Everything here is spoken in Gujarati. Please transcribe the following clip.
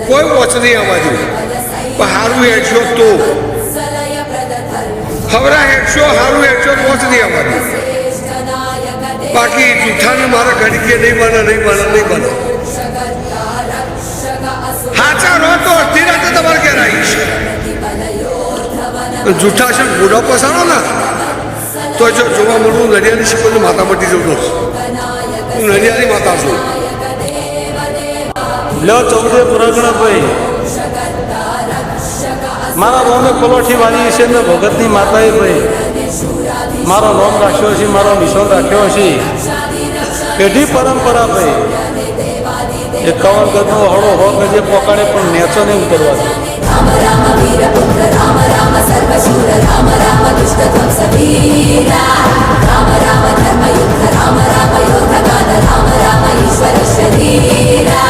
કોઈ વોચ નહીં આવવા દઉં. પણ સારું હેડશો તો ખબરા હેડશો, સારું હેડશો વોચ નહીં આવવા દઉં. બાકી જૂઠાને મારા ઘડીકે નહીં બને, નહીં બને, નહીં બને. હાચા રહો તો અડધી રાતે તમારે ઘેર આવીશ. જૂઠા છે બુઢો પસાડો ને તો જો જોવા મળવું નડિયાની શીખો માતા મટી જવું. હું નડિયાની માતા છું. લો ચૌદે પુરાગણભાઈ મારા નોમે કોલોઠી વાળી છે ને ભગતની માતાએ ભાઈ મારો નોમ રાખ્યો છે, મારો નિશાન રાખ્યો છે. પેઢી પરંપરા ભાઈ એ કવર ગદનો હળો હોત ને જે પોકાડે પણ નેચો નહીં ઉતરવા દે. राम राम वीरपुत्र राम राम सर्वशूर राम राम दुष्ट ध्वंस वीरा राम राम धर्मयुक्त राम राम योद्धगान राम राम ईश्वर शरीरा